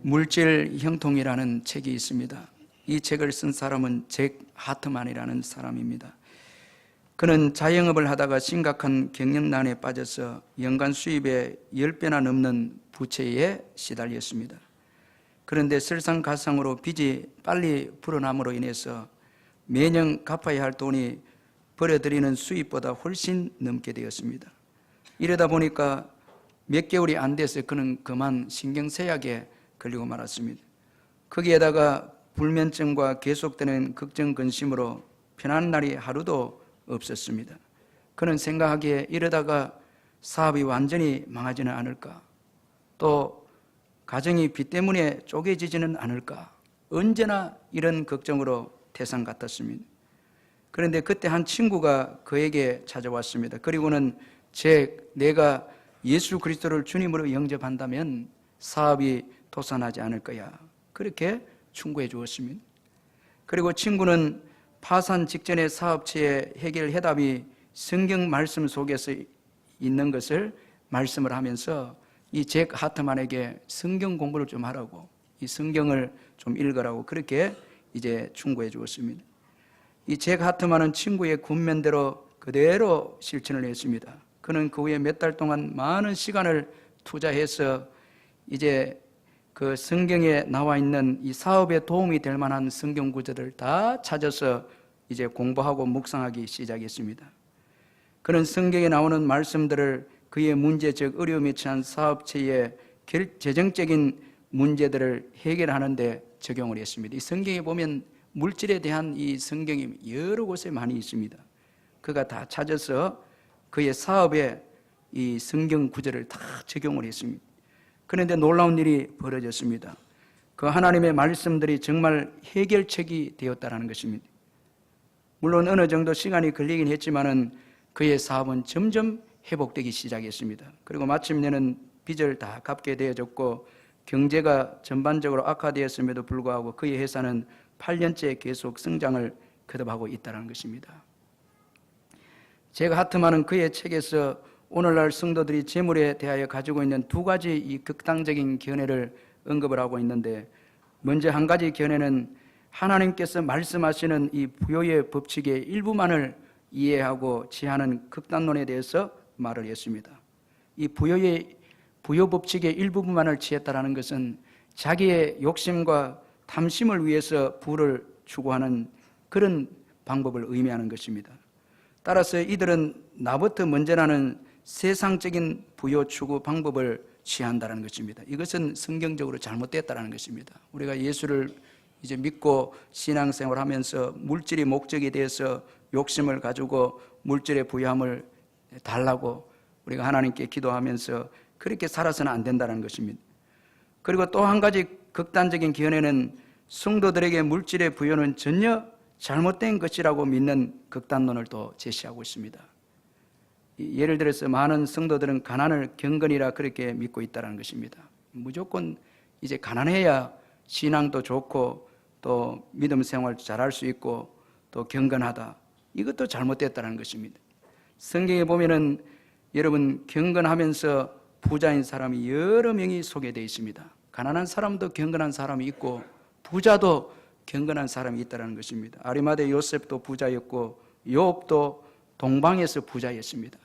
물질 형통이라는 책이 있습니다. 이 책을 쓴 사람은 잭 하트만이라는 사람입니다. 그는 자영업을 하다가 심각한 경영난에 빠져서 연간 수입의 10배나 넘는 부채에 시달렸습니다. 그런데 설상가상으로 빚이 빨리 불어남으로 인해서 매년 갚아야 할 돈이 벌어들이는 수입보다 훨씬 넘게 되었습니다. 이러다 보니까 몇 개월이 안 돼서 그는 그만 신경쇠약에 걸리고 말았습니다. 거기에다가 불면증과 계속되는 걱정 근심으로 편한 날이 하루도 없었습니다. 그는 생각하기에 이러다가 사업이 완전히 망하지는 않을까, 또 가정이 빚 때문에 쪼개지지는 않을까, 언제나 이런 걱정으로 태산 같았습니다. 그런데 그때 한 친구가 그에게 찾아왔습니다. 그리고는 내가 예수 그리스도를 주님으로 영접한다면 사업이 도산하지 않을 거야, 그렇게 충고해 주었습니다. 그리고 친구는 파산 직전의 사업체의 해결 해답이 성경 말씀 속에서 있는 것을 말씀을 하면서 이 잭 하트만에게 성경 공부를 좀 하라고, 이 성경을 좀 읽으라고 그렇게 이제 충고해 주었습니다. 이 잭 하트만은 친구의 군면대로 그대로 실천을 했습니다. 그는 그 후에 몇 달 동안 많은 시간을 투자해서 이제 그 성경에 나와 있는 이 사업에 도움이 될 만한 성경 구절을 다 찾아서 이제 공부하고 묵상하기 시작했습니다. 그는 성경에 나오는 말씀들을 그의 문제적 어려움에 처한 사업체의 재정적인 문제들을 해결하는 데 적용을 했습니다. 이 성경에 보면 물질에 대한 이 성경이 여러 곳에 많이 있습니다. 그가 다 찾아서 그의 사업에 이 성경 구절을 다 적용을 했습니다. 그런데 놀라운 일이 벌어졌습니다. 그 하나님의 말씀들이 정말 해결책이 되었다는 것입니다. 물론 어느 정도 시간이 걸리긴 했지만은 그의 사업은 점점 회복되기 시작했습니다. 그리고 마침내는 빚을 다 갚게 되어졌고 경제가 전반적으로 악화되었음에도 불구하고 그의 회사는 8년째 계속 성장을 거듭하고 있다는 것입니다. 잭 하트만은 그의 책에서 오늘날 성도들이 재물에 대하여 가지고 있는 두 가지 이 극단적인 견해를 언급을 하고 있는데, 먼저 한 가지 견해는 하나님께서 말씀하시는 이 부요의 법칙의 일부만을 이해하고 지하는 극단론에 대해서 말을 했습니다. 이 부요 법칙의 일부분만을 취했다라는 것은 자기의 욕심과 탐심을 위해서 부를 추구하는 그런 방법을 의미하는 것입니다. 따라서 이들은 나부터 먼저 나는 세상적인 부요 추구 방법을 취한다는 것입니다. 이것은 성경적으로 잘못됐다는 것입니다. 우리가 예수를 이제 믿고 신앙생활 하면서 물질이 목적에 대해서 욕심을 가지고 물질의 부요함을 달라고 우리가 하나님께 기도하면서 그렇게 살아서는 안 된다는 것입니다. 그리고 또 한 가지 극단적인 견해는 성도들에게 물질의 부요는 전혀 잘못된 것이라고 믿는 극단론을 또 제시하고 있습니다. 예를 들어서 많은 성도들은 가난을 경건이라 그렇게 믿고 있다는 것입니다. 무조건 이제 가난해야 신앙도 좋고 또 믿음 생활 잘할 수 있고 또 경건하다, 이것도 잘못됐다는 것입니다. 성경에 보면은 여러분 경건하면서 부자인 사람이 여러 명이 소개되어 있습니다. 가난한 사람도 경건한 사람이 있고 부자도 경건한 사람이 있다는 것입니다. 아리마대 요셉도 부자였고 욥도 동방에서 부자였습니다.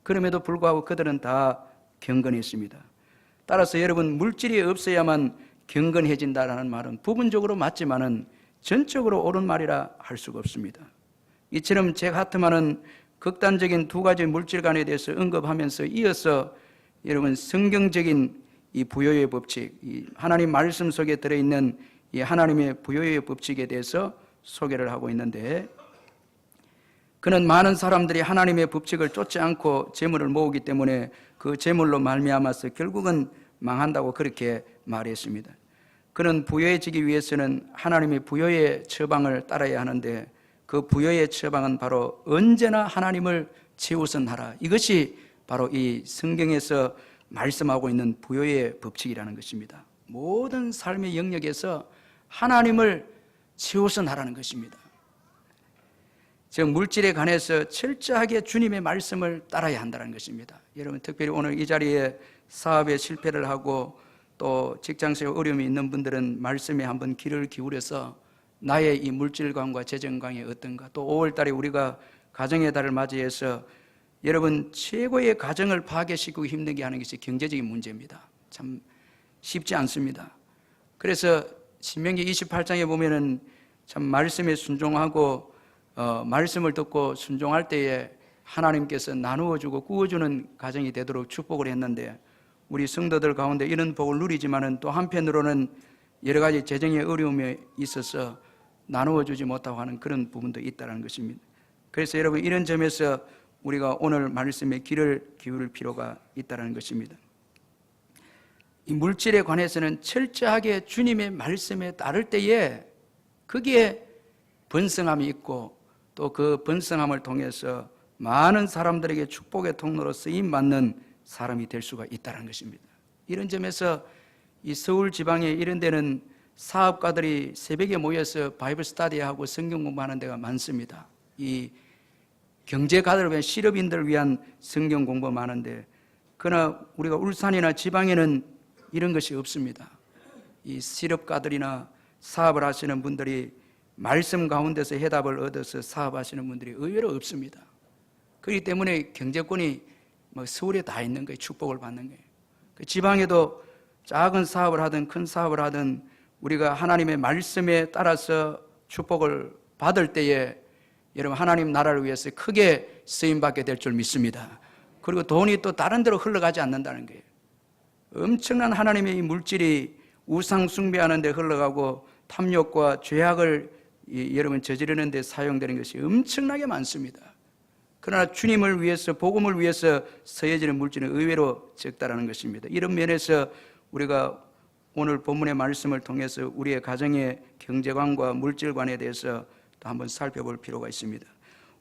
그럼에도 불구하고 그들은 다 경건했습니다. 따라서 여러분, 물질이 없어야만 경건해진다라는 말은 부분적으로 맞지만은 전적으로 옳은 말이라 할 수가 없습니다. 이처럼 잭 하트만은 극단적인 두 가지 물질관에 대해서 언급하면서 이어서 여러분 성경적인 이 부요의 법칙, 이 하나님 말씀 속에 들어있는 이 하나님의 부요의 법칙에 대해서 소개를 하고 있는데, 그는 많은 사람들이 하나님의 법칙을 쫓지 않고 재물을 모으기 때문에 그 재물로 말미암아서 결국은 망한다고 그렇게 말했습니다. 그는 부요해지기 위해서는 하나님의 부요의 처방을 따라야 하는데 그 부요의 처방은 바로 언제나 하나님을 최우선하라, 이것이 바로 이 성경에서 말씀하고 있는 부요의 법칙이라는 것입니다. 모든 삶의 영역에서 하나님을 최우선하라는 것입니다. 즉 물질에 관해서 철저하게 주님의 말씀을 따라야 한다는 것입니다. 여러분, 특별히 오늘 이 자리에 사업에 실패를 하고 또 직장생활 어려움이 있는 분들은 말씀에 한번 귀를 기울여서 나의 이 물질관과 재정관이 어떤가, 또 5월 달에 우리가 가정의 달을 맞이해서 여러분 최고의 가정을 파괴시키고 힘들게 하는 것이 경제적인 문제입니다. 참 쉽지 않습니다. 그래서 신명기 28장에 보면은 참 말씀에 순종하고 말씀을 듣고 순종할 때에 하나님께서 나누어주고 구워주는 가정이 되도록 축복을 했는데, 우리 성도들 가운데 이런 복을 누리지만은 또 한편으로는 여러 가지 재정의 어려움에 있어서 나누어주지 못하고 하는 그런 부분도 있다는 것입니다. 그래서 여러분 이런 점에서 우리가 오늘 말씀에 귀를 기울일 필요가 있다는 것입니다. 이 물질에 관해서는 철저하게 주님의 말씀에 따를 때에 거기에 번성함이 있고 또 그 번성함을 통해서 많은 사람들에게 축복의 통로로 쓰임받는 사람이 될 수가 있다는 것입니다. 이런 점에서 이 서울 지방에 이런 데는 사업가들이 새벽에 모여서 바이블 스터디하고 성경 공부하는 데가 많습니다. 이 경제가들을 위한 실업인들을 위한 성경 공부 많은데, 그러나 우리가 울산이나 지방에는 이런 것이 없습니다. 이 실업가들이나 사업을 하시는 분들이 말씀 가운데서 해답을 얻어서 사업하시는 분들이 의외로 없습니다. 그렇기 때문에 경제권이 서울에 다 있는 거예요. 축복을 받는 거예요. 그 지방에도 작은 사업을 하든 큰 사업을 하든 우리가 하나님의 말씀에 따라서 축복을 받을 때에 여러분 하나님 나라를 위해서 크게 쓰임받게 될 줄 믿습니다. 그리고 돈이 또 다른 데로 흘러가지 않는다는 거예요. 엄청난 하나님의 이 물질이 우상 숭배하는 데 흘러가고 탐욕과 죄악을 여러분 저지르는 데 사용되는 것이 엄청나게 많습니다. 그러나 주님을 위해서 복음을 위해서 쓰여지는 물질은 의외로 적다라는 것입니다. 이런 면에서 우리가 오늘 본문의 말씀을 통해서 우리의 가정의 경제관과 물질관에 대해서 또 한번 살펴볼 필요가 있습니다.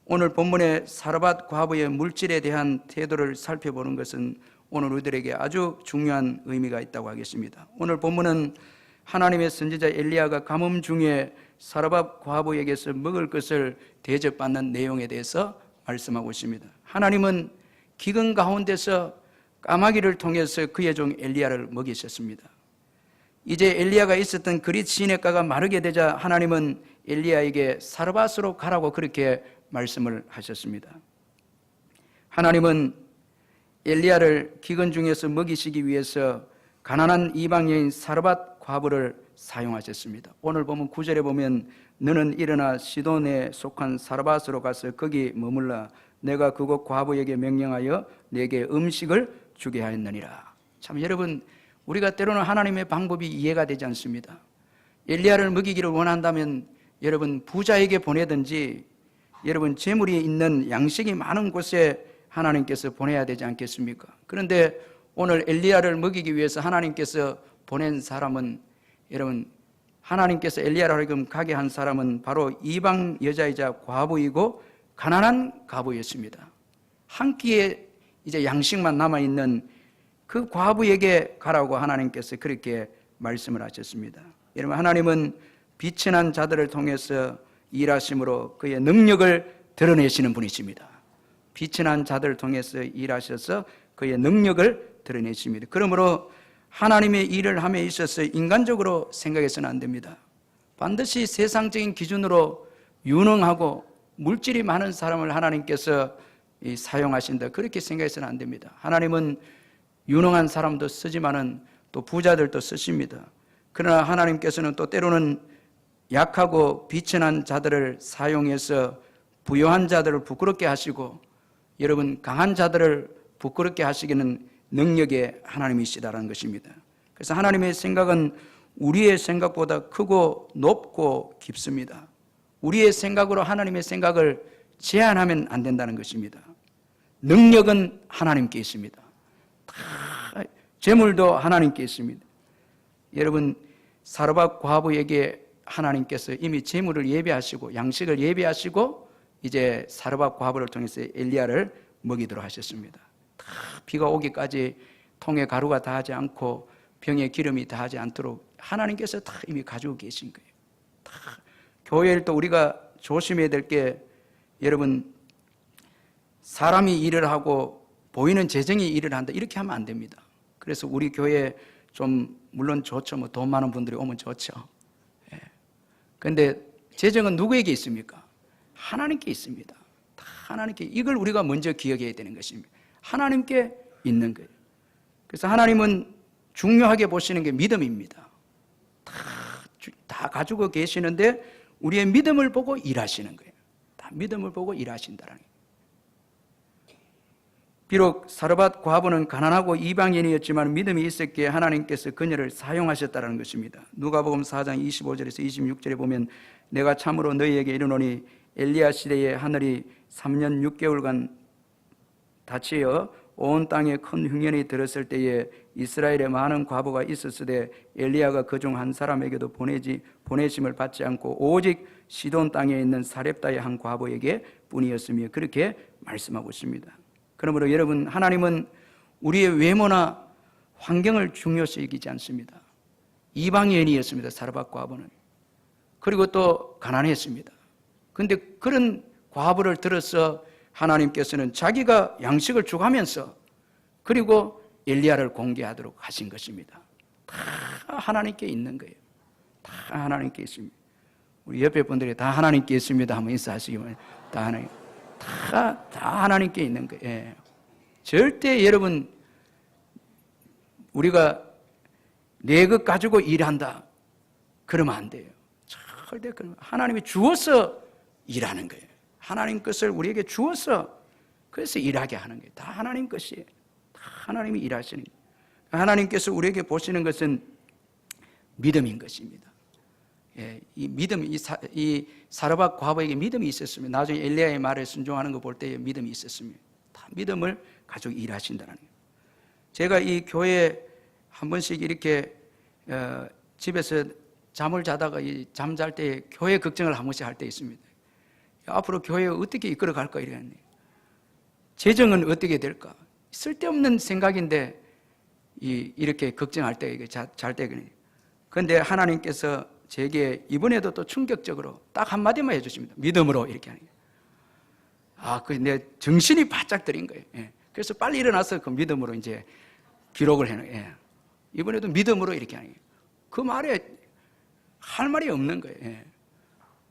오늘 본문의 사르밧 과부의 물질에 대한 태도를 살펴보는 것은 오늘 우리들에게 아주 중요한 의미가 있다고 하겠습니다. 오늘 본문은 하나님의 선지자 엘리야가 가뭄 중에 사르밧 과부에게서 먹을 것을 대접받는 내용에 대해서 말씀하고 있습니다. 하나님은 기근 가운데서 까마귀를 통해서 그의 종 엘리야를 먹이셨습니다. 이제 엘리야가 있었던 그릿 시내가가 마르게 되자 하나님은 엘리야에게 사르밧으로 가라고 그렇게 말씀을 하셨습니다. 하나님은 엘리야를 기근 중에서 먹이시기 위해서 가난한 이방 여인 사르밧 과부를 사용하셨습니다. 오늘 보면 9절에 보면 너는 일어나 시돈에 속한 사르밧으로 가서 거기 머물라. 내가 그곳 과부에게 명령하여 내게 음식을 주게 하였느니라. 참 여러분, 우리가 때로는 하나님의 방법이 이해가 되지 않습니다. 엘리야를 먹이기를 원한다면 여러분 부자에게 보내든지 여러분 재물이 있는 양식이 많은 곳에 하나님께서 보내야 되지 않겠습니까? 그런데 오늘 엘리야를 먹이기 위해서 하나님께서 보낸 사람은 여러분 하나님께서 엘리야를 하여금 가게 한 사람은 바로 이방 여자이자 과부이고 가난한 과부였습니다. 한 끼에 이제 양식만 남아있는 그 과부에게 가라고 하나님께서 그렇게 말씀을 하셨습니다. 여러분 하나님은 빛이 난 자들을 통해서 일하심으로 그의 능력을 드러내시는 분이십니다. 빛이 난 자들을 통해서 일하셔서 그의 능력을 드러내십니다. 그러므로 하나님의 일을 함에 있어서 인간적으로 생각해서는 안 됩니다. 반드시 세상적인 기준으로 유능하고 물질이 많은 사람을 하나님께서 사용하신다 그렇게 생각해서는 안 됩니다. 하나님은 유능한 사람도 쓰지만은 또 부자들도 쓰십니다. 그러나 하나님께서는 또 때로는 약하고 비천한 자들을 사용해서 부요한 자들을 부끄럽게 하시고 여러분 강한 자들을 부끄럽게 하시기는 능력의 하나님이시다라는 것입니다. 그래서 하나님의 생각은 우리의 생각보다 크고 높고 깊습니다. 우리의 생각으로 하나님의 생각을 제한하면 안 된다는 것입니다. 능력은 하나님께 있습니다. 다 재물도 하나님께 있습니다. 여러분 사르밧 과부에게 하나님께서 이미 재물을 예비하시고 양식을 예비하시고 이제 사르밧 과부를 통해서 엘리야를 먹이도록 하셨습니다. 다 비가 오기까지 통에 가루가 다하지 않고 병에 기름이 다하지 않도록 하나님께서 다 이미 가지고 계신 거예요. 다 교회를 또 우리가 조심해야 될 게 여러분 사람이 일을 하고 보이는 재정이 일을 한다 이렇게 하면 안 됩니다. 그래서 우리 교회 좀 물론 좋죠. 뭐 돈 많은 분들이 오면 좋죠. 그런데 재정은 누구에게 있습니까? 하나님께 있습니다. 다 하나님께. 이걸 우리가 먼저 기억해야 되는 것입니다. 하나님께 있는 거예요. 그래서 하나님은 중요하게 보시는 게 믿음입니다. 다 가지고 계시는데 우리의 믿음을 보고 일하시는 거예요. 다 믿음을 보고 일하신다라는 거예요. 비록 사르밧 과부는 가난하고 이방인이었지만 믿음이 있었기에 하나님께서 그녀를 사용하셨다는 것입니다. 누가복음 4장 25절에서 26절에 보면 내가 참으로 너희에게 이르노니 엘리야 시대에 하늘이 3년 6개월간 닫히어 온 땅에 큰 흉년이 들었을 때에 이스라엘에 많은 과부가 있었으되 엘리야가 그중 한 사람에게도 보내심을 받지 않고 오직 시돈 땅에 있는 사렙다의 한 과부에게 뿐이었으며 그렇게 말씀하고 있습니다. 그러므로 여러분, 하나님은 우리의 외모나 환경을 중요시 여기지 않습니다. 이방인이었습니다. 사르밧 과부는. 그리고 또 가난했습니다. 그런데 그런 과부를 들어서 하나님께서는 자기가 양식을 주가면서 그리고 엘리야를 공개하도록 하신 것입니다. 다 하나님께 있는 거예요. 다 하나님께 있습니다. 우리 옆에 분들이 다 하나님께 있습니다 하면 인사하시기 바랍니다. 다 하나님. 다 하나님께 있는 거예요. 예. 절대 여러분 우리가 내 것 가지고 일한다 그러면 안 돼요. 절대 그러면 하나님이 주어서 일하는 거예요. 하나님 것을 우리에게 주어서 그래서 일하게 하는 거예요. 다 하나님 것이에요. 다 하나님이 일하시는 거예요. 하나님께서 우리에게 보시는 것은 믿음인 것입니다. 예, 이 믿음, 이 사르밧 과부에게 믿음이 있었으면 나중에 엘리야의 말에 순종하는 거 볼 때에 믿음이 있었으면 다 믿음을 가지고 일하신다는 거예요. 제가 이 교회에 한 번씩 이렇게 집에서 잠을 자다가 잠잘 때 교회 걱정을 한 번씩 할 때 있습니다. 앞으로 교회 어떻게 이끌어 갈까 이랬는데 재정은 어떻게 될까? 쓸데없는 생각인데 이렇게 걱정할 때 잘 때 그런데 하나님께서 제게 이번에도 또 충격적으로 딱 한마디만 해주십니다. 믿음으로 이렇게 하는 거예요. 내 정신이 바짝 들인 거예요. 예. 그래서 빨리 일어나서 그 믿음으로 이제 기록을 해놓은 거예요. 예. 이번에도 믿음으로 이렇게 하는 거예요. 그 말에 할 말이 없는 거예요. 예.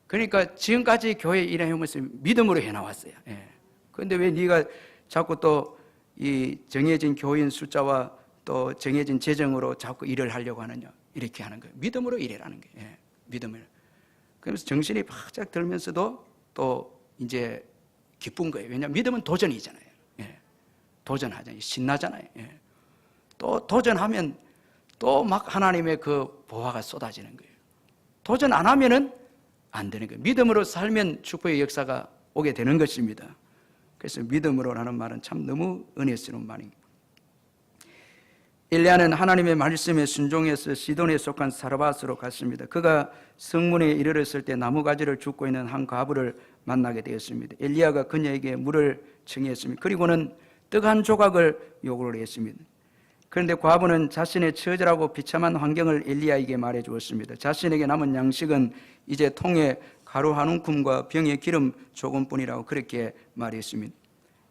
그러니까 지금까지 교회 일해오면서 믿음으로 해나왔어요. 예. 그런데 왜 네가 자꾸 또 이 정해진 교인 숫자와 또 정해진 재정으로 자꾸 일을 하려고 하느냐? 이렇게 하는 거예요. 믿음으로 일하라는 거예요. 예, 믿음을. 그러면서 정신이 바짝 들면서도 또 이제 기쁜 거예요. 왜냐하면 믿음은 도전이잖아요. 예, 도전하잖아요. 신나잖아요. 예. 또 도전하면 또 막 하나님의 그 보화가 쏟아지는 거예요. 도전 안 하면은 안 되는 거예요. 믿음으로 살면 축복의 역사가 오게 되는 것입니다. 그래서 믿음으로라는 말은 참 너무 은혜스러운 말입니다. 엘리야는 하나님의 말씀에 순종해서 시돈에 속한 사르밧으로 갔습니다. 그가 성문에 이르렀을 때 나무가지를 줍고 있는 한 과부를 만나게 되었습니다. 엘리야가 그녀에게 물을 청했습니다. 그리고는 떡 한 조각을 요구를 했습니다. 그런데 과부는 자신의 처절하고 비참한 환경을 엘리야에게 말해 주었습니다. 자신에게 남은 양식은 이제 통에 가루 한 움큼과 병에 기름 조금뿐이라고 그렇게 말했습니다.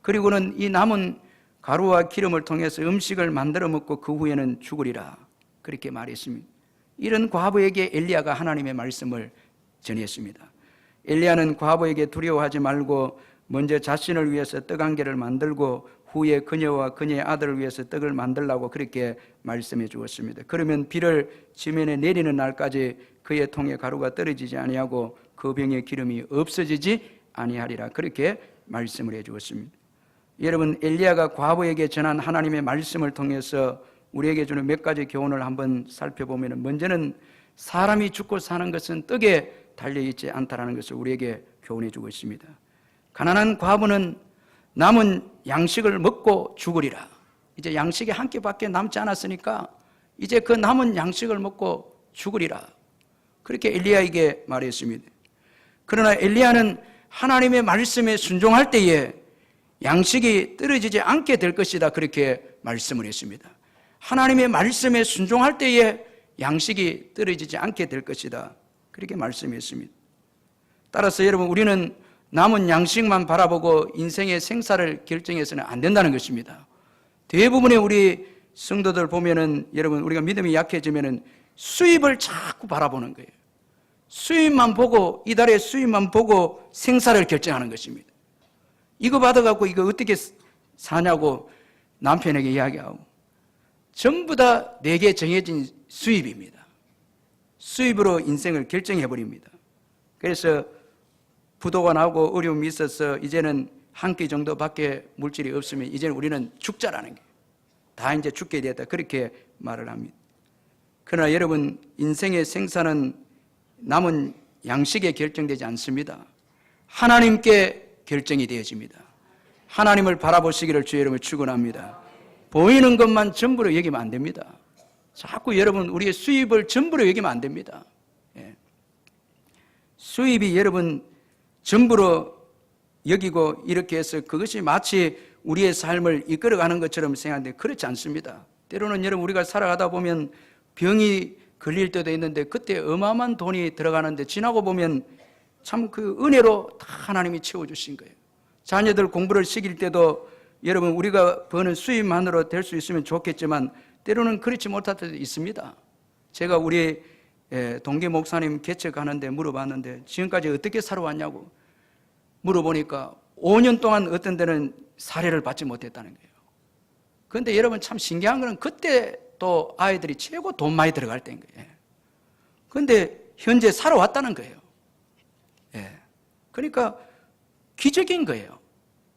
그리고는 이 남은 가루와 기름을 통해서 음식을 만들어 먹고 그 후에는 죽으리라 그렇게 말했습니다. 이런 과부에게 엘리야가 하나님의 말씀을 전했습니다. 엘리야는 과부에게 두려워하지 말고 먼저 자신을 위해서 떡 한 개를 만들고 후에 그녀와 그녀의 아들을 위해서 떡을 만들라고 그렇게 말씀해 주었습니다. 그러면 비를 지면에 내리는 날까지 그의 통에 가루가 떨어지지 아니하고 그 병의 기름이 없어지지 아니하리라 그렇게 말씀을 해 주었습니다. 여러분, 엘리야가 과부에게 전한 하나님의 말씀을 통해서 우리에게 주는 몇 가지 교훈을 한번 살펴보면, 먼저는 사람이 죽고 사는 것은 떡에 달려있지 않다는 것을 우리에게 교훈해 주고 있습니다. 가난한 과부는 남은 양식을 먹고 죽으리라. 이제 양식이 한 끼밖에 남지 않았으니까 이제 그 남은 양식을 먹고 죽으리라 그렇게 엘리야에게 말했습니다. 그러나 엘리야는 하나님의 말씀에 순종할 때에 양식이 떨어지지 않게 될 것이다 그렇게 말씀을 했습니다. 하나님의 말씀에 순종할 때에 양식이 떨어지지 않게 될 것이다 그렇게 말씀했습니다. 따라서 여러분, 우리는 남은 양식만 바라보고 인생의 생사를 결정해서는 안 된다는 것입니다. 대부분의 우리 성도들 보면은 여러분 우리가 믿음이 약해지면은 수입을 자꾸 바라보는 거예요. 수입만 보고 이달의 수입만 보고 생사를 결정하는 것입니다. 이거 받아갖고 이거 어떻게 사냐고 남편에게 이야기하고 전부 다 내게 정해진 수입입니다. 수입으로 인생을 결정해버립니다. 그래서 부도가 나고 어려움이 있어서 이제는 한 끼 정도밖에 물질이 없으면 이제는 우리는 죽자라는 게 다 이제 죽게 되었다 그렇게 말을 합니다. 그러나 여러분 인생의 생사는 남은 양식에 결정되지 않습니다. 하나님께 결정이 되어집니다. 하나님을 바라보시기를 주의 이름으로 축원합니다. 보이는 것만 전부로 여기면 안 됩니다. 자꾸 여러분 우리의 수입을 전부로 여기면 안 됩니다. 수입이 여러분 전부로 여기고 이렇게 해서 그것이 마치 우리의 삶을 이끌어가는 것처럼 생각하는데 그렇지 않습니다. 때로는 여러분 우리가 살아가다 보면 병이 걸릴 때도 있는데 그때 어마어마한 돈이 들어가는데 지나고 보면 참 그 은혜로 다 하나님이 채워주신 거예요. 자녀들 공부를 시킬 때도 여러분 우리가 버는 수입만으로 될 수 있으면 좋겠지만 때로는 그렇지 못할 때도 있습니다. 제가 우리 동기 목사님 개척하는데 물어봤는데 지금까지 어떻게 살아왔냐고 물어보니까 5년 동안 어떤 데는 사례를 받지 못했다는 거예요. 그런데 여러분 참 신기한 거는 그때 또 아이들이 최고 돈 많이 들어갈 때인 거예요. 그런데 현재 살아왔다는 거예요. 그러니까 기적인 거예요.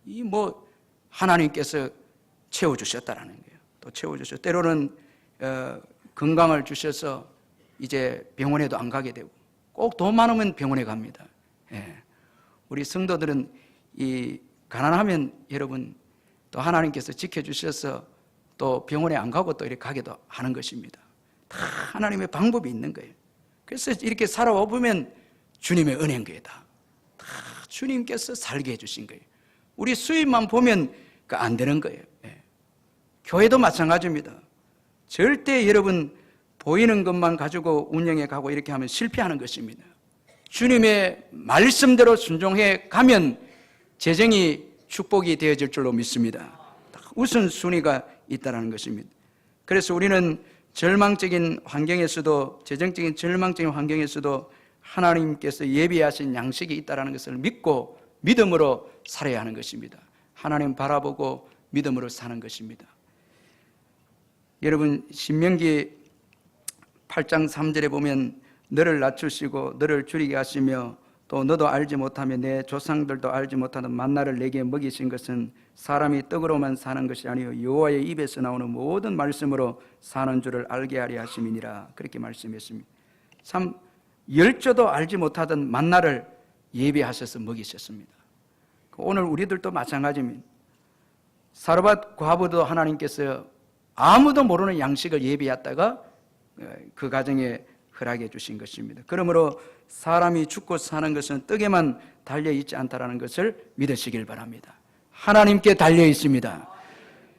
이 뭐 하나님께서 채워주셨다라는 거예요. 또 채워주셔. 때로는 건강을 주셔서 이제 병원에도 안 가게 되고 꼭 돈 많으면 병원에 갑니다. 우리 성도들은 이 가난하면 여러분 또 하나님께서 지켜주셔서 또 병원에 안 가고 또 이렇게 가기도 하는 것입니다. 다 하나님의 방법이 있는 거예요. 그래서 이렇게 살아와 보면 주님의 은혜인 거예요. 다 주님께서 살게 해주신 거예요. 우리 수입만 보면 안 되는 거예요. 교회도 마찬가지입니다. 절대 여러분 보이는 것만 가지고 운영해 가고 이렇게 하면 실패하는 것입니다. 주님의 말씀대로 순종해 가면 재정이 축복이 되어질 줄로 믿습니다. 우선순위가 있다는 것입니다. 그래서 우리는 절망적인 환경에서도 재정적인 절망적인 환경에서도 하나님께서 예비하신 양식이 있다는 것을 믿고 믿음으로 살아야 하는 것입니다. 하나님 바라보고 믿음으로 사는 것입니다. 여러분 신명기 8장 3절에 보면 너를 낮추시고 너를 줄이게 하시며 또 너도 알지 못하며 내 조상들도 알지 못하는 만나를 내게 먹이신 것은 사람이 떡으로만 사는 것이 아니요 여호와의 입에서 나오는 모든 말씀으로 사는 줄을 알게 하려 하심이니라 그렇게 말씀했습니다. 참 열조도 알지 못하던 만나를 예비하셔서 먹이셨습니다. 오늘 우리들도 마찬가지입니다. 사르밧 과부도 하나님께서 아무도 모르는 양식을 예비했다가 그 가정에 허락해 주신 것입니다. 그러므로 사람이 죽고 사는 것은 떡에만 달려있지 않다는 것을 믿으시길 바랍니다. 하나님께 달려 있습니다.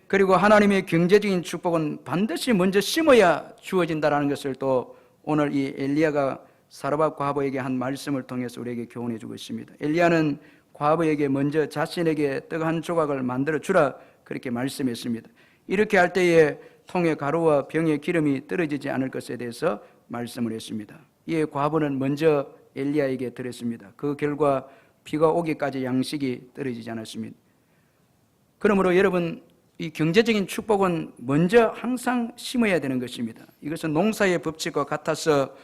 그리고 하나님의 경제적인 축복은 반드시 먼저 심어야 주어진다는 것을 또 오늘 이 엘리야가 사르밧 과부에게 한 말씀을 통해서 우리에게 교훈해 주고 있습니다. 엘리야는 과부에게 먼저 자신에게 떡 한 조각을 만들어 주라 그렇게 말씀했습니다. 이렇게 할 때에 통에 가루와 병에 기름이 떨어지지 않을 것에 대해서 말씀을 했습니다. 이에 과부는 먼저 엘리야에게 드렸습니다. 그 결과 비가 오기까지 양식이 떨어지지 않았습니다. 그러므로 여러분 이 경제적인 축복은 먼저 항상 심어야 되는 것입니다. 이것은 농사의 법칙과 같아서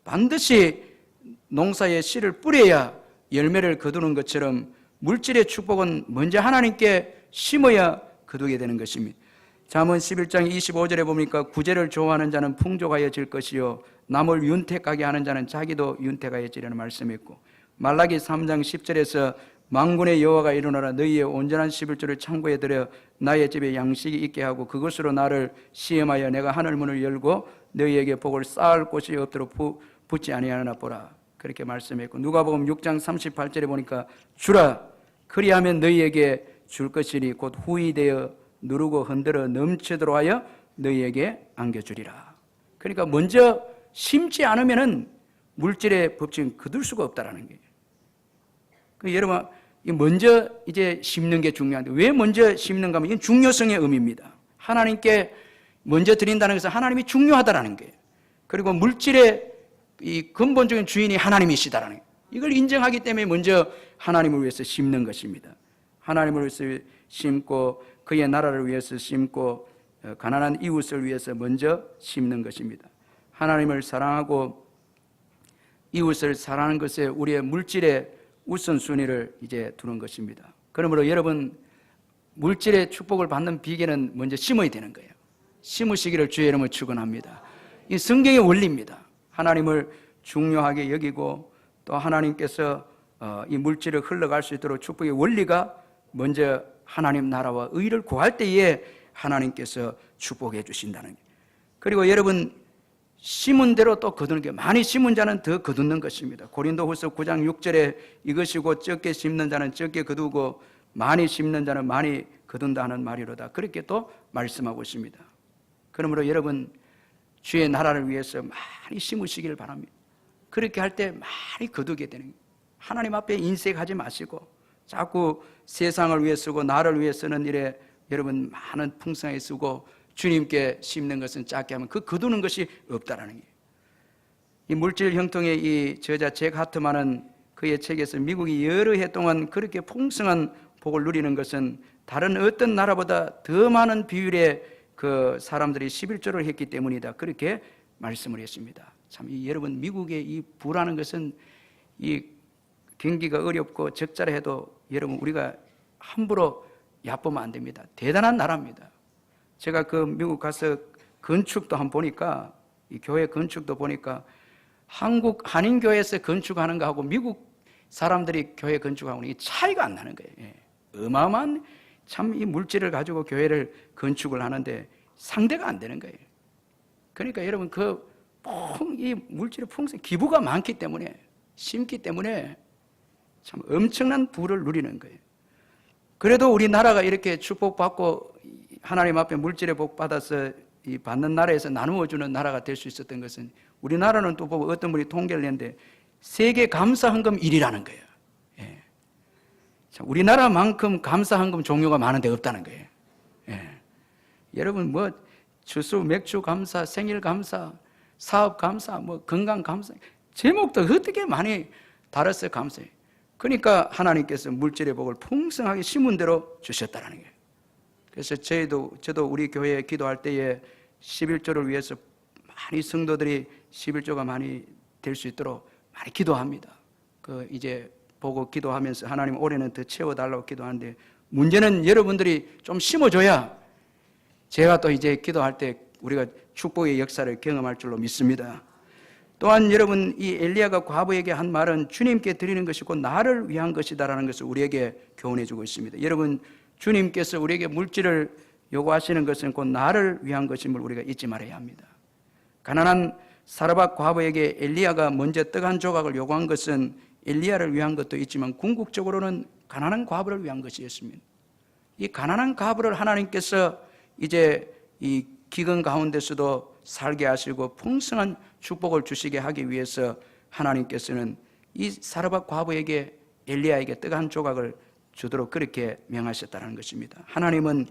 반드시 농사의 씨를 뿌려야 열매를 거두는 것처럼 물질의 축복은 먼저 하나님께 심어야 거두게 되는 것입니다. 잠언 11장 25절에 보니까 구제를 좋아하는 자는 풍족하여질 것이요 남을 윤택하게 하는 자는 자기도 윤택하여지려는 말씀했고 말라기 3장 10절에서 만군의 여호와가 이르노라 너희의 온전한 11조를 창고에 들여 나의 집에 양식이 있게 하고 그것으로 나를 시험하여 내가 하늘문을 열고 너희에게 복을 쌓을 곳이 없도록 붙지 아니하나 보라 그렇게 말씀했고 누가복음 6장 38절에 보니까 주라 그리하면 너희에게 줄 것이니 곧 후히 되어 누르고 흔들어 넘치도록 하여 너희에게 안겨주리라. 그러니까 먼저 심지 않으면은 물질의 법칙은 거둘 수가 없다라는 거예요. 여러분 먼저 이제 심는 게 중요한데 왜 먼저 심는가 하면 이건 중요성의 의미입니다. 하나님께 먼저 드린다는 것은 하나님이 중요하다라는 거예요. 그리고 물질의 이 근본적인 주인이 하나님이시다라는 거예요. 이걸 인정하기 때문에 먼저 하나님을 위해서 심는 것입니다. 하나님을 위해서 심고 그의 나라를 위해서 심고 가난한 이웃을 위해서 먼저 심는 것입니다. 하나님을 사랑하고 이웃을 사랑하는 것에 우리의 물질의 우선순위를 이제 두는 것입니다. 그러므로 여러분, 물질의 축복을 받는 비결은 먼저 심어야 되는 거예요. 심으시기를 주의 이름으로 축원합니다. 이 성경의 원리입니다. 하나님을 중요하게 여기고 또 하나님께서 이 물질을 흘러갈 수 있도록 축복의 원리가 먼저 하나님 나라와 의를 구할 때에 하나님께서 축복해 주신다는 거예요. 그리고 여러분, 심은 대로 또 거두는 게, 많이 심은 자는 더 거두는 것입니다. 고린도후서 9장 6절에 이것이고 적게 심는 자는 적게 거두고 많이 심는 자는 많이 거둔다 하는 말이로다. 그렇게 또 말씀하고 있습니다. 그러므로 여러분, 주의 나라를 위해서 많이 심으시기를 바랍니다. 그렇게 할 때 많이 거두게 되는 거예요. 하나님 앞에 인색하지 마시고 자꾸 세상을 위해 쓰고 나를 위해 쓰는 일에 여러분 많은 풍성하게 쓰고 주님께 심는 것은 작게 하면 그 거두는 것이 없다라는 거예요. 이 물질 형통의 이 저자 잭 하트만은 그의 책에서 미국이 여러 해 동안 그렇게 풍성한 복을 누리는 것은 다른 어떤 나라보다 더 많은 비율의 그 사람들이 11조를 했기 때문이다. 그렇게 말씀을 했습니다. 참, 여러분, 미국의 이 부라는 것은 이 경기가 어렵고 적자라 해도 여러분 우리가 함부로 얕보면 안 됩니다. 대단한 나라입니다. 제가 그 미국 가서 건축도 한번 보니까, 이 교회 건축도 보니까 한국 한인교회에서 건축하는 거하고 미국 사람들이 교회 건축하고는 이 차이가 안 나는 거예요. 예. 어마어마한 참 이 물질을 가지고 교회를 건축을 하는데 상대가 안 되는 거예요. 그러니까 여러분, 이 물질의 풍성, 기부가 많기 때문에, 심기 때문에 참 엄청난 부를 누리는 거예요. 그래도 우리나라가 이렇게 축복받고 하나님 앞에 물질의 복 받아서 이 받는 나라에서 나누어 주는 나라가 될 수 있었던 것은, 우리나라는 또 보고 어떤 분이 통계를 냈는데 세계 감사헌금 1위라는 거예요. 예. 참, 우리나라만큼 감사헌금 종류가 많은데 없다는 거예요. 예. 여러분, 뭐 주수, 맥주 감사, 생일 감사, 사업 감사, 뭐 건강 감사, 제목도 어떻게 많이 달아서 감사해요. 그러니까 하나님께서 물질의 복을 풍성하게 심은 대로 주셨다는 거예요. 그래서 저도 우리 교회에 기도할 때에 11조를 위해서 많이 성도들이 11조가 많이 될 수 있도록 많이 기도합니다. 이제 보고 기도하면서 하나님 올해는 더 채워달라고 기도하는데, 문제는 여러분들이 좀 심어줘야 제가 또 이제 기도할 때 우리가 축복의 역사를 경험할 줄로 믿습니다. 또한 여러분, 이 엘리야가 과부에게 한 말은 주님께 드리는 것이 곧 나를 위한 것이다라는 것을 우리에게 교훈해 주고 있습니다. 여러분, 주님께서 우리에게 물질을 요구하시는 것은 곧 나를 위한 것임을 우리가 잊지 말아야 합니다. 가난한 사르밧 과부에게 엘리야가 먼저 떡 한 조각을 요구한 것은 엘리야를 위한 것도 있지만 궁극적으로는 가난한 과부를 위한 것이었습니다. 이 가난한 과부를 하나님께서 이제 이 기근 가운데서도 살게 하시고 풍성한 축복을 주시게 하기 위해서 하나님께서는 이 사르밧 과부에게 엘리야에게 떡 한 조각을 주도록 그렇게 명하셨다는 것입니다. 하나님은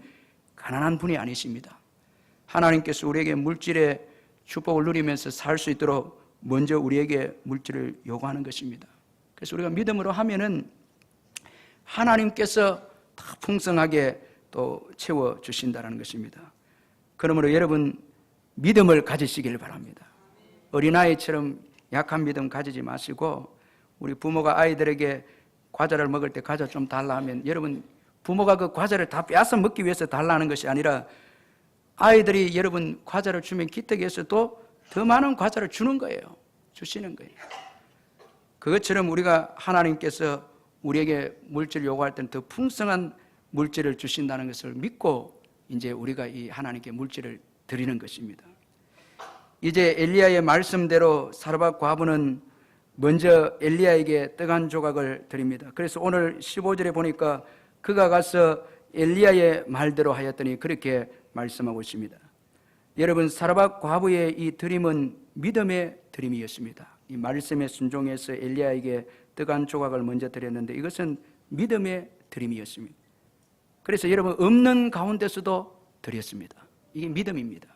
가난한 분이 아니십니다. 하나님께서 우리에게 물질의 축복을 누리면서 살 수 있도록 먼저 우리에게 물질을 요구하는 것입니다. 그래서 우리가 믿음으로 하면은 하나님께서 다 풍성하게 또 채워주신다는 것입니다. 그러므로 여러분, 믿음을 가지시길 바랍니다. 어린아이처럼 약한 믿음 가지지 마시고, 우리 부모가 아이들에게 과자를 먹을 때 과자 좀 달라 하면 여러분, 부모가 그 과자를 다 빼앗아 먹기 위해서 달라는 것이 아니라 아이들이 여러분 과자를 주면 기특해서 또 더 많은 과자를 주는 거예요. 주시는 거예요. 그것처럼 우리가 하나님께서 우리에게 물질을 요구할 때는 더 풍성한 물질을 주신다는 것을 믿고 이제 우리가 이 하나님께 물질을 드리는 것입니다. 이제 엘리야의 말씀대로 사르밧 과부는 먼저 엘리야에게 떡 한 조각을 드립니다. 그래서 오늘 15절에 보니까 그가 가서 엘리야의 말대로 하였더니 그렇게 말씀하고 있습니다. 여러분, 사르밧 과부의 이 드림은 믿음의 드림이었습니다. 이 말씀에 순종해서 엘리야에게 떡 한 조각을 먼저 드렸는데 이것은 믿음의 드림이었습니다. 그래서 여러분, 없는 가운데서도 드렸습니다. 이게 믿음입니다.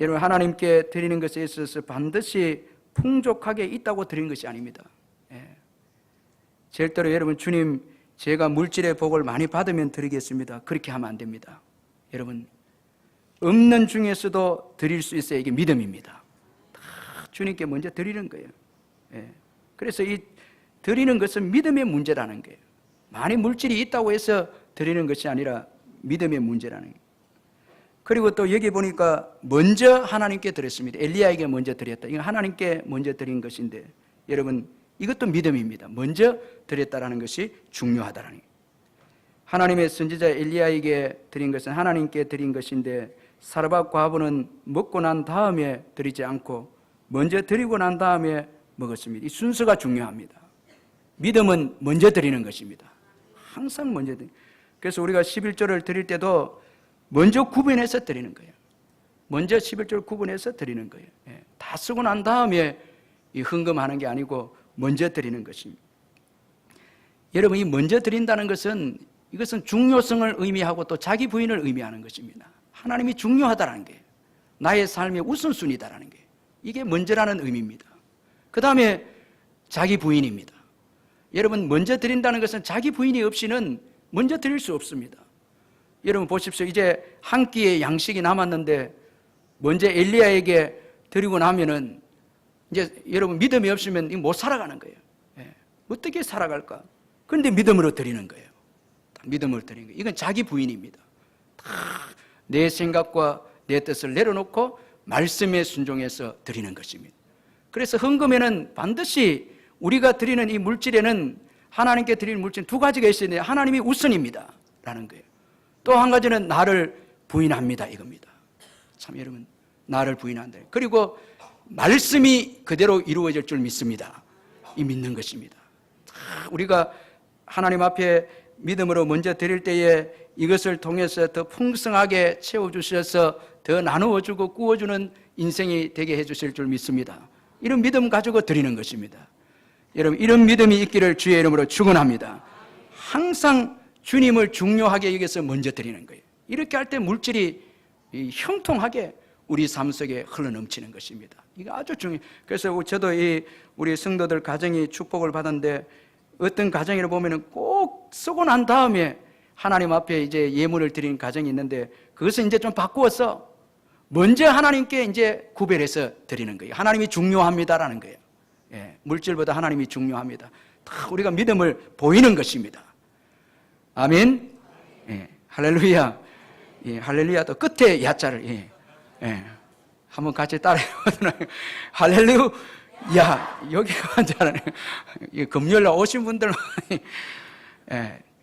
여러분, 하나님께 드리는 것에 있어서 반드시 풍족하게 있다고 드리는 것이 아닙니다. 절대로 여러분, 주님 제가 물질의 복을 많이 받으면 드리겠습니다, 그렇게 하면 안 됩니다. 여러분, 없는 중에서도 드릴 수 있어야 이게 믿음입니다. 다 주님께 먼저 드리는 거예요. 그래서 이 드리는 것은 믿음의 문제라는 거예요. 많이 물질이 있다고 해서 드리는 것이 아니라 믿음의 문제라는 거예요. 그리고 또 여기 보니까 먼저 하나님께 드렸습니다. 엘리야에게 먼저 드렸다. 이거 하나님께 먼저 드린 것인데, 여러분, 이것도 믿음입니다. 먼저 드렸다라는 것이 중요하다라는 거예요. 하나님의 선지자 엘리야에게 드린 것은 하나님께 드린 것인데, 사르밧 과부는 먹고 난 다음에 드리지 않고 먼저 드리고 난 다음에 먹었습니다. 이 순서가 중요합니다. 믿음은 먼저 드리는 것입니다. 항상 먼저 드리는. 그래서 우리가 11조를 드릴 때도 먼저 구분해서 드리는 거예요. 먼저 11조를 구분해서 드리는 거예요. 다 쓰고 난 다음에 이 헌금하는 게 아니고 먼저 드리는 것입니다. 여러분, 이 먼저 드린다는 것은 이것은 중요성을 의미하고 또 자기 부인을 의미하는 것입니다. 하나님이 중요하다는 게, 나의 삶의 우선순위다라는 게, 이게 먼저라는 의미입니다. 그 다음에 자기 부인입니다. 여러분, 먼저 드린다는 것은 자기 부인이 없이는 먼저 드릴 수 없습니다. 여러분 보십시오. 이제 한 끼의 양식이 남았는데 먼저 엘리야에게 드리고 나면은 이제 여러분 믿음이 없으면 못 살아가는 거예요. 어떻게 살아갈까? 그런데 믿음으로 드리는 거예요. 믿음으로 드리는 거예요. 이건 자기 부인입니다. 다 내 생각과 내 뜻을 내려놓고 말씀에 순종해서 드리는 것입니다. 그래서 헌금에는 반드시 우리가 드리는 이 물질에는, 하나님께 드리는 물질은 두 가지가 있어야 돼요. 하나님이 우선입니다 라는 거예요. 또 한 가지는 나를 부인합니다 이겁니다. 참, 여러분, 나를 부인한다. 그리고 말씀이 그대로 이루어질 줄 믿습니다. 이 믿는 것입니다. 우리가 하나님 앞에 믿음으로 먼저 드릴 때에 이것을 통해서 더 풍성하게 채워주셔서 더 나누어주고 구워주는 인생이 되게 해주실 줄 믿습니다. 이런 믿음 가지고 드리는 것입니다. 여러분, 이런 믿음이 있기를 주의 이름으로 축원합니다. 항상 주님을 중요하게 여기서 먼저 드리는 거예요. 이렇게 할 때 물질이 형통하게 우리 삶 속에 흘러넘치는 것입니다. 이거 아주 중요해요. 그래서 저도 우리 성도들 가정이 축복을 받았는데, 어떤 가정을 보면은 꼭 쓰고 난 다음에 하나님 앞에 이제 예물을 드리는 가정이 있는데, 그것을 이제 좀 바꾸어서 먼저 하나님께 이제 구별해서 드리는 거예요. 하나님이 중요합니다라는 거예요. 물질보다 하나님이 중요합니다. 다 우리가 믿음을 보이는 것입니다. 아멘. 할렐루야. 할렐루야. 또 끝에 야자를 한번 같이 따라해보도록. 할렐루야. 여기 앉아라네. 금요일 날 오신 분들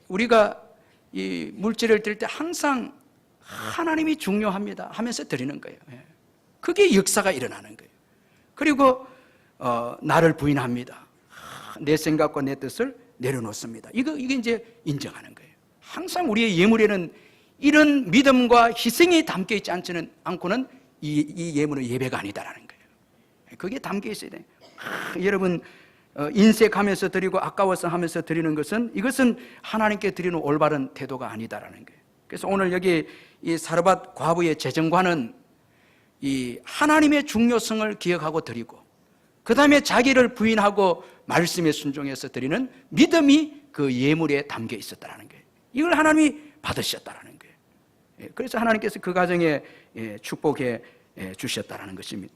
우리가 이 물질을 드릴 때 항상 하나님이 중요합니다 하면서 드리는 거예요. 그게 역사가 일어나는 거예요. 그리고 나를 부인합니다. 내 생각과 내 뜻을 내려놓습니다. 이게 이제 인정하는 거예요. 항상 우리의 예물에는 이런 믿음과 희생이 담겨 있지 않고는 이 예물은 예배가 아니다라는 거예요. 그게 담겨 있어야 돼요. 여러분, 인색하면서 드리고 아까워서 하면서 드리는 것은, 이것은 하나님께 드리는 올바른 태도가 아니다라는 거예요. 그래서 오늘 여기 이 사르밧 과부의 재정관은 이 하나님의 중요성을 기억하고 드리고, 그 다음에 자기를 부인하고 말씀에 순종해서 드리는 믿음이 그 예물에 담겨 있었다라는 거예요. 이걸 하나님이 받으셨다라는 거예요. 그래서 하나님께서 그 가정에 축복해 주셨다라는 것입니다.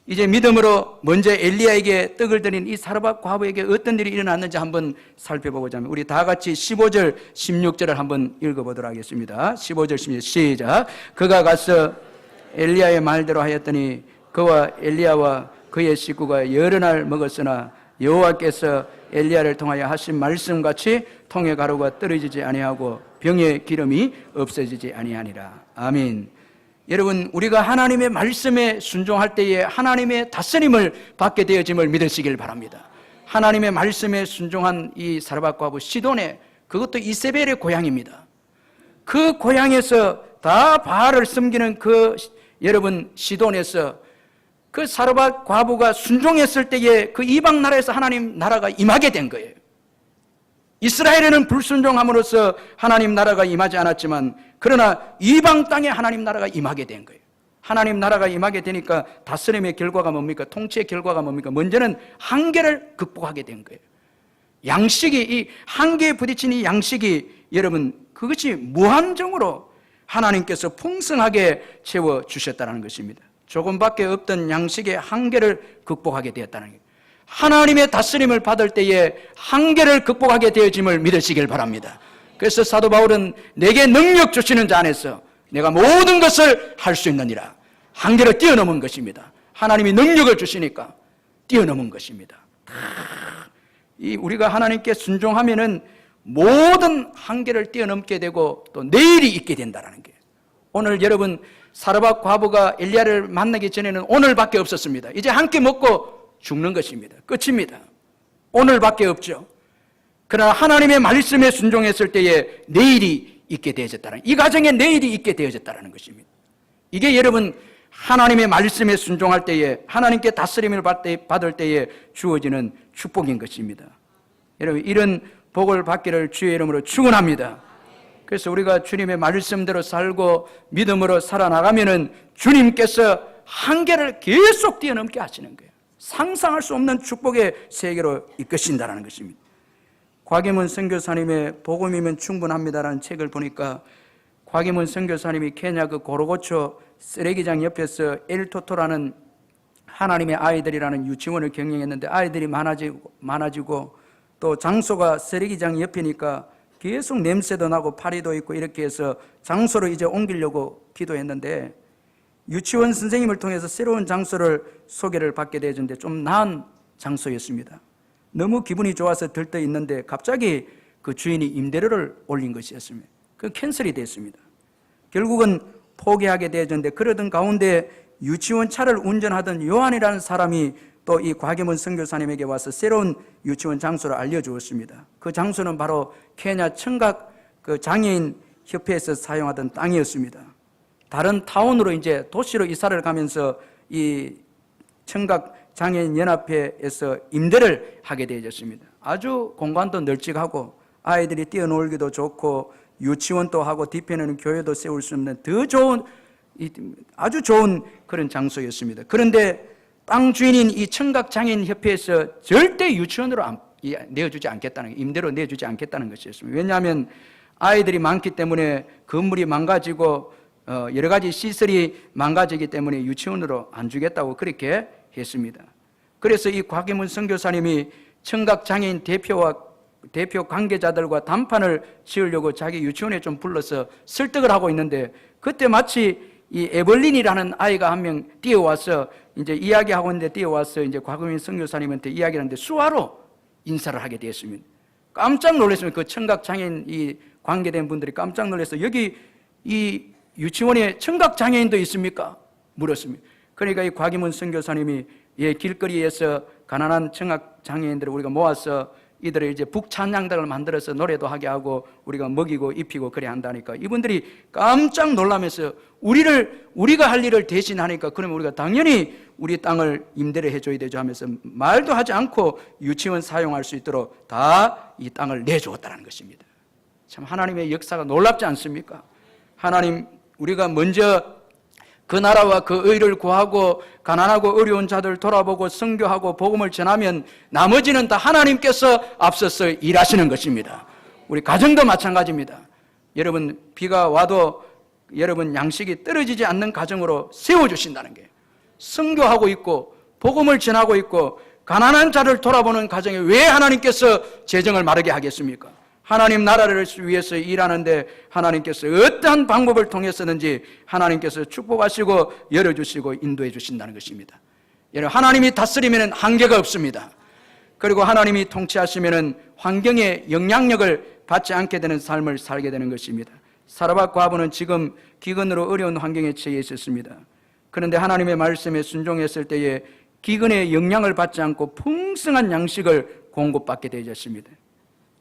이제 믿음으로 먼저 엘리야에게 떡을 드린 이 사르밧 과부에게 어떤 일이 일어났는지 한번 살펴보고자 합니다. 우리 다 같이 15절, 16절을 한번 읽어보도록 하겠습니다. 15절, 16절 시작. 그가 가서 엘리야의 말대로 하였더니 그와 엘리야와 그의 식구가 여러 날 먹었으나 여호와께서 엘리야를 통하여 하신 말씀같이 통의 가루가 떨어지지 아니하고 병의 기름이 없어지지 아니하니라. 아멘. 여러분, 우리가 하나님의 말씀에 순종할 때에 하나님의 다스림을 받게 되어짐을 믿으시길 바랍니다. 하나님의 말씀에 순종한 이 사르밧 과부 시돈에, 그것도 이세벨의 고향입니다. 그 고향에서 다 바알을 섬기는 그 여러분 시돈에서 그 사르밧 과부가 순종했을 때에 그 이방 나라에서 하나님 나라가 임하게 된 거예요. 이스라엘에는 불순종함으로써 하나님 나라가 임하지 않았지만, 그러나 이방 땅에 하나님 나라가 임하게 된 거예요. 하나님 나라가 임하게 되니까 다스림의 결과가 뭡니까? 통치의 결과가 뭡니까? 먼저는 한계를 극복하게 된 거예요. 양식이, 이 한계에 부딪힌 이 양식이 여러분 그것이 무한정으로 하나님께서 풍성하게 채워주셨다는 것입니다. 조금밖에 없던 양식의 한계를 극복하게 되었다는 거예요. 하나님의 다스림을 받을 때에 한계를 극복하게 되어짐을 믿으시길 바랍니다. 그래서 사도 바울은 내게 능력 주시는 자 안에서 내가 모든 것을 할 수 있느니라. 한계를 뛰어넘은 것입니다. 하나님이 능력을 주시니까 뛰어넘은 것입니다. 우리가 하나님께 순종하면은 모든 한계를 뛰어넘게 되고 또 내일이 있게 된다는 게. 오늘 여러분 사르밧 과부가 엘리야를 만나기 전에는 오늘밖에 없었습니다. 이제 한 끼 먹고 죽는 것입니다. 끝입니다. 오늘밖에 없죠. 그러나 하나님의 말씀에 순종했을 때에 내일이 있게 되어졌다는, 이 가정에 내일이 있게 되어졌다는 것입니다. 이게 여러분 하나님의 말씀에 순종할 때에, 하나님께 다스림을 받을 때에 주어지는 축복인 것입니다. 여러분 이런 복을 받기를 주의 이름으로 축원합니다. 그래서 우리가 주님의 말씀대로 살고 믿음으로 살아나가면은 주님께서 한계를 계속 뛰어넘게 하시는 거예요. 상상할 수 없는 축복의 세계로 이끄신다는 것입니다. 곽임은 선교사님의 복음이면 충분합니다라는 책을 보니까 곽임은 선교사님이 케냐 그 고로고초 쓰레기장 옆에서 엘토토라는 하나님의 아이들이라는 유치원을 경영했는데 아이들이 많아지고 또 장소가 쓰레기장 옆이니까 계속 냄새도 나고 파리도 있고 이렇게 해서 장소를 이제 옮기려고 기도했는데 유치원 선생님을 통해서 새로운 장소를 소개를 받게 되었는데 좀 나은 장소였습니다. 너무 기분이 좋아서 들떠 있는데 갑자기 그 주인이 임대료를 올린 것이었습니다. 그 캔슬이 됐습니다. 결국은 포기하게 되었는데 그러던 가운데 유치원 차를 운전하던 요한이라는 사람이 또 이 곽임은 선교사님에게 와서 새로운 유치원 장소를 알려주었습니다. 그 장소는 바로 케냐 청각 그 장애인 협회에서 사용하던 땅이었습니다. 다른 타운으로 이제 도시로 이사를 가면서 이 청각 장애인 연합회에서 임대를 하게 되어졌습니다. 아주 공간도 널찍하고 아이들이 뛰어놀기도 좋고 유치원도 하고 뒤편에는 교회도 세울 수 있는 더 좋은 아주 좋은 그런 장소였습니다. 그런데 땅 주인인 이 청각장애인협회에서 절대 유치원으로 내어주지 않겠다는, 임대로 내주지 않겠다는 것이었습니다. 왜냐하면 아이들이 많기 때문에 건물이 망가지고 여러 가지 시설이 망가지기 때문에 유치원으로 안 주겠다고 그렇게 했습니다. 그래서 이 곽임은 선교사님이 청각장애인 대표 관계자들과 담판을 지으려고 자기 유치원에 좀 불러서 설득을 하고 있는데 그때 마치 이 에벌린이라는 아이가 한 명 뛰어와서 이제 이야기하고 있는데 뛰어와서 이제 곽임은 선교사님한테 이야기를 하는데 수화로 인사를 하게 되었습니다. 깜짝 놀랐습니다. 그 청각장애인 이 관계된 분들이 깜짝 놀라서 여기 이 유치원에 청각장애인도 있습니까? 물었습니다. 그러니까 이 곽임은 선교사님이 길거리에서 가난한 청각장애인들을 우리가 모아서 이들을 이제 북찬양단을 만들어서 노래도 하게 하고 우리가 먹이고 입히고 그래 한다니까 이분들이 깜짝 놀라면서 우리가 할 일을 대신하니까 그러면 우리가 당연히 우리 땅을 임대를 해줘야 되죠 하면서 말도 하지 않고 유치원 사용할 수 있도록 다 이 땅을 내주었다는 것입니다. 참 하나님의 역사가 놀랍지 않습니까? 하나님 우리가 먼저 그 나라와 그 의를 구하고 가난하고 어려운 자들 돌아보고 선교하고 복음을 전하면 나머지는 다 하나님께서 앞서서 일하시는 것입니다. 우리 가정도 마찬가지입니다. 여러분 비가 와도 여러분 양식이 떨어지지 않는 가정으로 세워주신다는 게 선교하고 있고 복음을 전하고 있고 가난한 자를 돌아보는 가정에 왜 하나님께서 재정을 마르게 하겠습니까? 하나님 나라를 위해서 일하는데 하나님께서 어떠한 방법을 통해서든지 하나님께서 축복하시고 열어주시고 인도해 주신다는 것입니다. 여러분 하나님이 다스리면 한계가 없습니다. 그리고 하나님이 통치하시면 환경의 영향력을 받지 않게 되는 삶을 살게 되는 것입니다. 사르밧 과부는 지금 기근으로 어려운 환경에 처해 있었습니다. 그런데 하나님의 말씀에 순종했을 때에 기근의 영향을 받지 않고 풍성한 양식을 공급받게 되었습니다.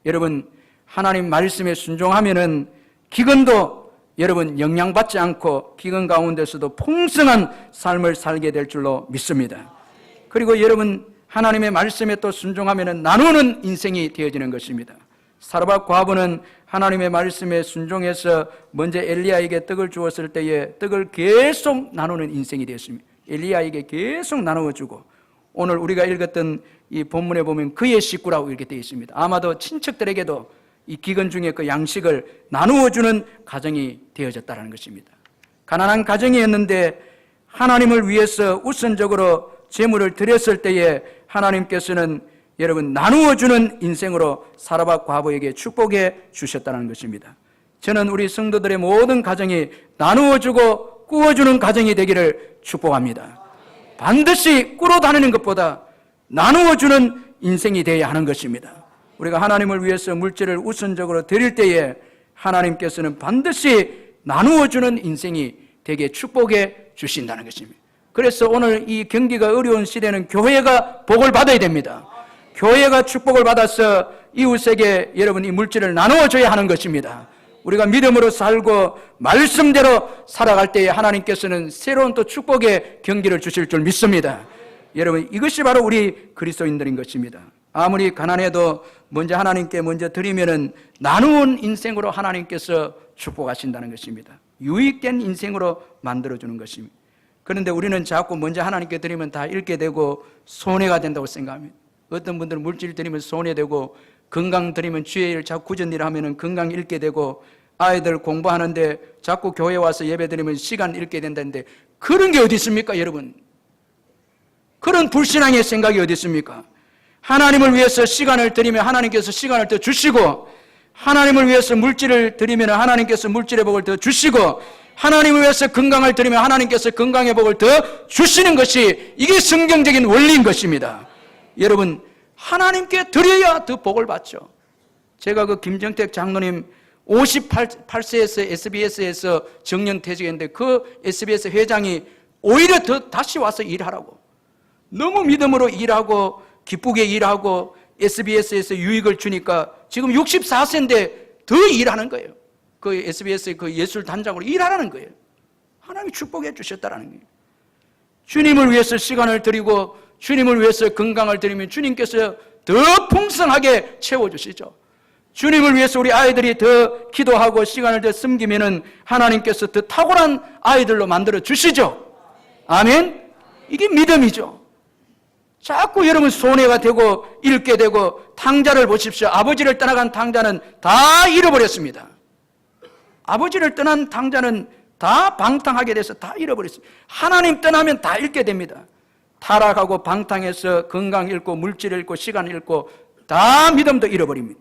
여러분 하나님 말씀에 순종하면은 기근도 여러분 영향받지 않고 기근 가운데서도 풍성한 삶을 살게 될 줄로 믿습니다. 그리고 여러분 하나님의 말씀에 또 순종하면은 나누는 인생이 되어지는 것입니다. 사르밧 과부는 하나님의 말씀에 순종해서 먼저 엘리야에게 떡을 주었을 때에 떡을 계속 나누는 인생이 되었습니다. 엘리야에게 계속 나누어주고, 오늘 우리가 읽었던 이 본문에 보면 그의 식구라고 이렇게 되어 있습니다. 아마도 친척들에게도 이 기근 중에 그 양식을 나누어주는 가정이 되어졌다는 것입니다. 가난한 가정이었는데 하나님을 위해서 우선적으로 제물을 드렸을 때에 하나님께서는 여러분 나누어주는 인생으로 사라밧 과부에게 축복해 주셨다는 것입니다. 저는 우리 성도들의 모든 가정이 나누어주고 꾸어주는 가정이 되기를 축복합니다. 반드시 꾸러 다니는 것보다 나누어주는 인생이 되어야 하는 것입니다. 우리가 하나님을 위해서 물질을 우선적으로 드릴 때에 하나님께서는 반드시 나누어주는 인생이 되게 축복해 주신다는 것입니다. 그래서 오늘 이 경기가 어려운 시대는 교회가 복을 받아야 됩니다. 교회가 축복을 받아서 이웃에게 여러분 이 물질을 나누어줘야 하는 것입니다. 우리가 믿음으로 살고 말씀대로 살아갈 때에 하나님께서는 새로운 또 축복의 경기를 주실 줄 믿습니다. 여러분 이것이 바로 우리 그리스도인들인 것입니다. 아무리 가난해도 먼저 하나님께 먼저 드리면은 나누는 인생으로 하나님께서 축복하신다는 것입니다. 유익된 인생으로 만들어주는 것입니다. 그런데 우리는 자꾸 먼저 하나님께 드리면 다 잃게 되고 손해가 된다고 생각합니다. 어떤 분들은 물질 드리면 손해되고, 건강 드리면 주의 일 자꾸 굳은 일 하면 건강 잃게 되고, 아이들 공부하는데 자꾸 교회 와서 예배 드리면 시간 잃게 된다는데 그런 게 어디 있습니까 여러분? 그런 불신앙의 생각이 어디 있습니까? 하나님을 위해서 시간을 드리면 하나님께서 시간을 더 주시고, 하나님을 위해서 물질을 드리면 하나님께서 물질의 복을 더 주시고, 하나님을 위해서 건강을 드리면 하나님께서 건강의 복을 더 주시는 것이 이게 성경적인 원리인 것입니다. 여러분 하나님께 드려야 더 복을 받죠. 제가 그 김정택 장로님 58세에서 SBS에서 정년퇴직했는데 그 SBS 회장이 오히려 더 다시 와서 일하라고, 너무 믿음으로 일하고 기쁘게 일하고 SBS에서 유익을 주니까 지금 64세인데 더 일하는 거예요. 그 SBS의 그 예술 단장으로 일하라는 거예요. 하나님이 축복해 주셨다는 거예요. 주님을 위해서 시간을 드리고 주님을 위해서 건강을 드리면 주님께서 더 풍성하게 채워주시죠. 주님을 위해서 우리 아이들이 더 기도하고 시간을 더 섬기면 하나님께서 더 탁월한 아이들로 만들어 주시죠. 아멘. 이게 믿음이죠. 자꾸 여러분 손해가 되고 잃게 되고, 탕자를 보십시오. 아버지를 떠나간 탕자는 다 잃어버렸습니다. 아버지를 떠난 탕자는 다 방탕하게 돼서 다 잃어버렸습니다. 하나님 떠나면 다 잃게 됩니다. 타락하고 방탕해서 건강 잃고 물질 잃고 시간 잃고 다 믿음도 잃어버립니다.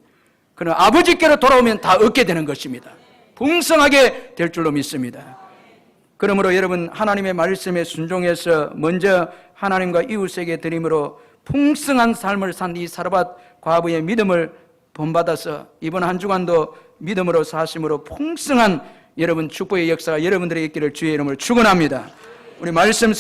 그러나 아버지께로 돌아오면 다 얻게 되는 것입니다. 풍성하게 될 줄로 믿습니다. 그러므로 여러분 하나님의 말씀에 순종해서 먼저 하나님과 이웃에게 드림으로 풍성한 삶을 산 이 사라밧 과부의 믿음을 본받아서 이번 한 주간도 믿음으로 사심으로 풍성한 여러분 축복의 역사가 여러분들에게 있기를 주의 이름으로 축원합니다. 우리 말씀